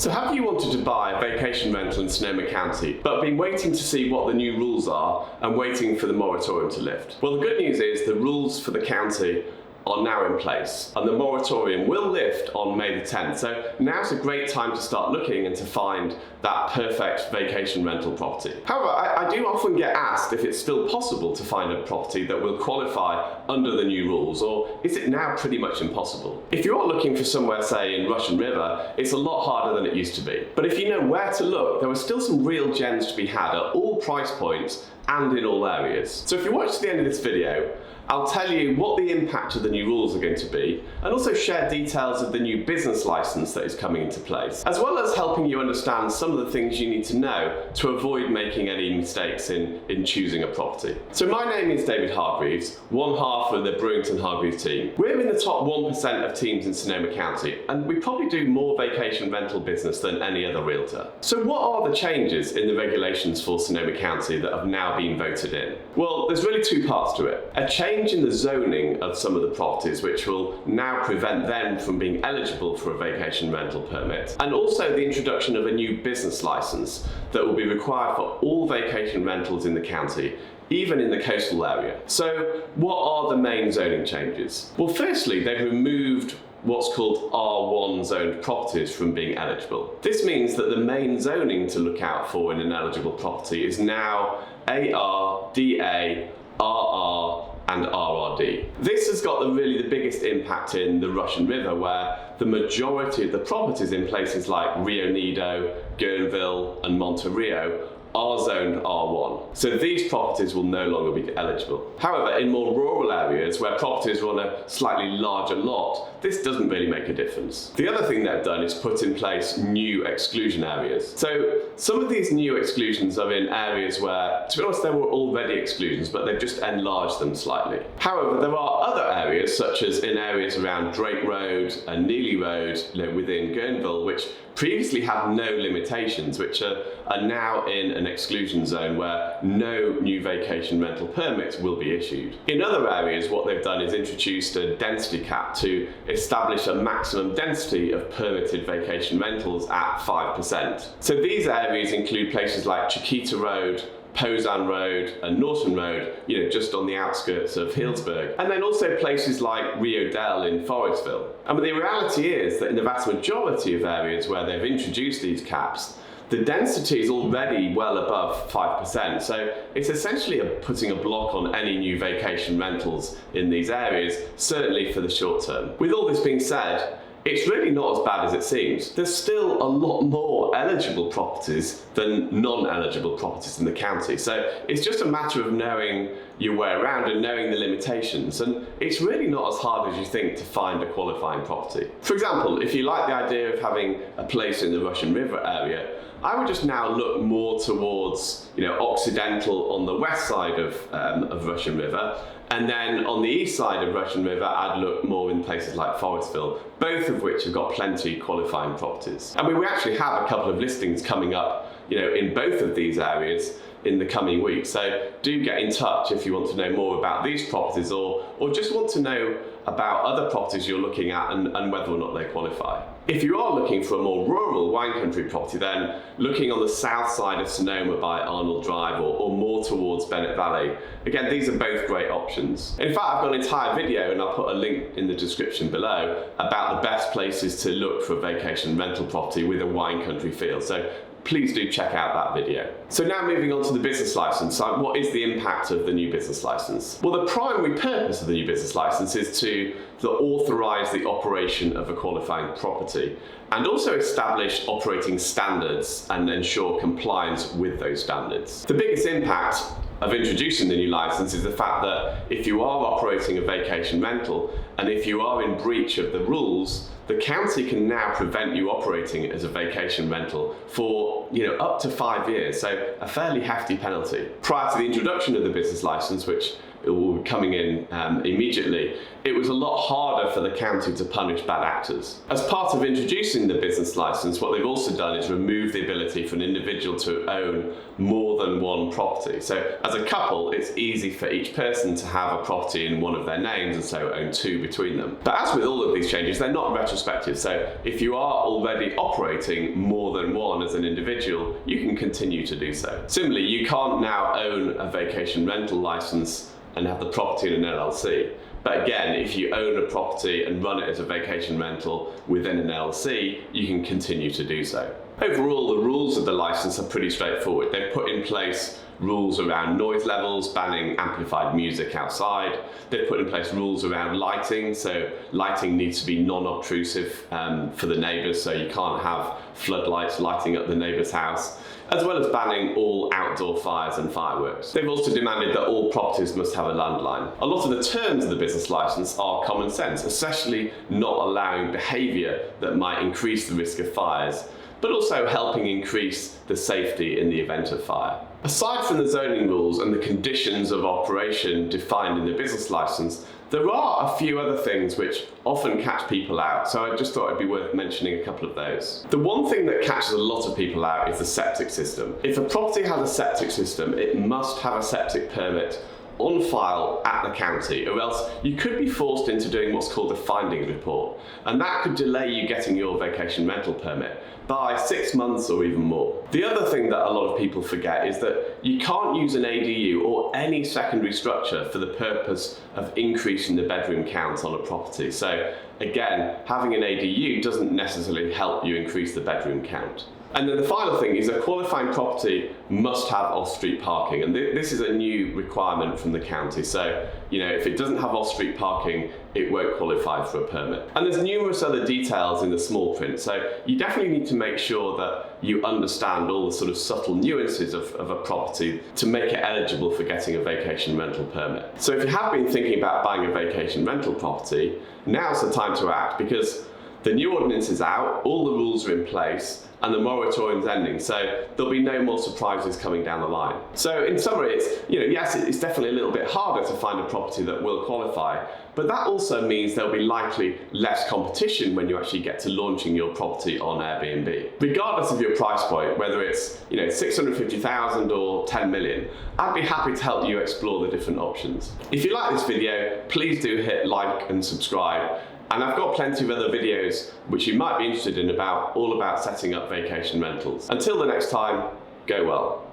So have you wanted to buy a vacation rental in Sonoma County, but been waiting to see what the new rules are and waiting for the moratorium to lift? Well, the good news is the rules for the county are now in place and the moratorium will lift on May the 10th. So now's a great time to start looking and to find that perfect vacation rental property. However, I do often get asked if it's still possible to find a property that will qualify under the new rules, or is it now pretty much impossible? If you're looking for somewhere, say in Russian River, it's a lot harder than it used to be. But if you know where to look, there are still some real gems to be had at all price points and in all areas. So if you watch to the end of this video, I'll tell you what the impact of the new rules are going to be, and also share details of the new business license that is coming into place, as well as helping you understand some of the things you need to know to avoid making any mistakes in choosing a property. So my name is David Hargreaves, one half of the Brewington Hargreaves team. We're in the top 1% of teams in Sonoma County, and we probably do more vacation rental business than any other realtor. So what are the changes in the regulations for Sonoma County that have now been voted in? Well, there's really two parts to it. A change in the zoning of some of the properties, which will now prevent them from being eligible for a vacation rental permit, and also the introduction of a new business license that will be required for all vacation rentals in the county, even in the coastal area. So what are the main zoning changes? Well, firstly, they've removed what's called R1 zoned properties from being eligible. This means that the main zoning to look out for in an eligible property is now AR, DA, RR, and RRD. This has got really the biggest impact in the Russian River, where the majority of the properties in places like Rio Nido, Guerneville, and Monterio are zoned R1. So these properties will no longer be eligible. However, in more rural areas where properties are on a slightly larger lot, this doesn't really make a difference. The other thing they've done is put in place new exclusion areas. So some of these new exclusions are in areas where, to be honest, there were already exclusions, but they've just enlarged them slightly. However, there are other areas, such as in areas around Drake Road and Neely Road, within Guerneville, which previously had no limitations, which are now in an exclusion zone where no new vacation rental permits will be issued. In other areas, what they've done is introduced a density cap to establish a maximum density of permitted vacation rentals at 5%. So these areas include places like Chiquita Road, Posan Road and Norton Road, just on the outskirts of Healdsburg. And then also places like Rio Dale in Forestville. And the reality is that in the vast majority of areas where they've introduced these caps, the density is already well above 5%. So it's essentially putting a block on any new vacation rentals in these areas, certainly for the short term. With all this being said, it's really not as bad as it seems. There's still a lot more eligible properties than non-eligible properties in the county. So it's just a matter of knowing your way around and knowing the limitations. And it's really not as hard as you think to find a qualifying property. For example, if you like the idea of having a place in the Russian River area, I would just now look more towards, Occidental on the west side of Russian River, and then on the east side of Russian River, I'd look more in places like Forestville, both of which have got plenty qualifying properties. And we actually have a couple of listings coming up, in both of these areas in the coming weeks. So do get in touch if you want to know more about these properties, or just want to know about other properties you're looking at and whether or not they qualify. If you are looking for a more rural wine country property, then looking on the south side of Sonoma by Arnold Drive or more towards Bennett Valley, again, these are both great options. In fact, I've got an entire video, and I'll put a link in the description below, about the best places to look for a vacation rental property with a wine country feel. So please do check out that video. So now moving on to the business license. So what is the impact of the new business license? Well, the primary purpose of the new business license is to authorize the operation of a qualifying property and also establish operating standards and ensure compliance with those standards. The biggest impact of introducing the new license is the fact that if you are operating a vacation rental and if you are in breach of the rules, the county can now prevent you operating it as a vacation rental for up to 5 years, so a fairly hefty penalty. Prior to the introduction of the business license, which it will be coming in immediately, it was a lot harder for the county to punish bad actors. As part of introducing the business license, what they've also done is remove the ability for an individual to own more than one property. So as a couple, it's easy for each person to have a property in one of their names and so own two between them. But as with all of these changes, they're not retrospective. So if you are already operating more than one as an individual, you can continue to do so. Similarly, you can't now own a vacation rental license and have the property in an LLC. But again, if you own a property and run it as a vacation rental within an LLC, you can continue to do so. Overall, the rules of the license are pretty straightforward. They've put in place rules around noise levels, banning amplified music outside. They've put in place rules around lighting, so lighting needs to be non-obtrusive for the neighbours, so you can't have floodlights lighting up the neighbour's house, as well as banning all outdoor fires and fireworks. They've also demanded that all properties must have a landline. A lot of the terms of the business licence are common sense, especially not allowing behaviour that might increase the risk of fires, but also helping increase the safety in the event of fire. Aside from the zoning rules and the conditions of operation defined in the business licence, there are a few other things which often catch people out, so I just thought it'd be worth mentioning a couple of those. The one thing that catches a lot of people out is the septic system. If a property has a septic system, it must have a septic permit on file at the county, or else you could be forced into doing what's called a findings report, and that could delay you getting your vacation rental permit by 6 months or even more. The other thing that a lot of people forget is that you can't use an ADU or any secondary structure for the purpose of increasing the bedroom count on a property. So again, having an ADU doesn't necessarily help you increase the bedroom count. And then the final thing is a qualifying property must have off-street parking, and this is a new requirement from the county. So, if it doesn't have off-street parking, it won't qualify for a permit. And there's numerous other details in the small print, so you definitely need to make sure that you understand all the sort of subtle nuances of a property to make it eligible for getting a vacation rental permit. So if you have been thinking about buying a vacation rental property, now's the time to act, because the new ordinance is out, all the rules are in place, and the moratorium's ending, so there'll be no more surprises coming down the line. So in summary, yes, it's definitely a little bit harder to find a property that will qualify, but that also means there'll be likely less competition when you actually get to launching your property on Airbnb. Regardless of your price point, whether it's 650,000 or 10 million, I'd be happy to help you explore the different options. If you like this video, please do hit like and subscribe. And I've got plenty of other videos which you might be interested in all about setting up vacation rentals. Until the next time, go well.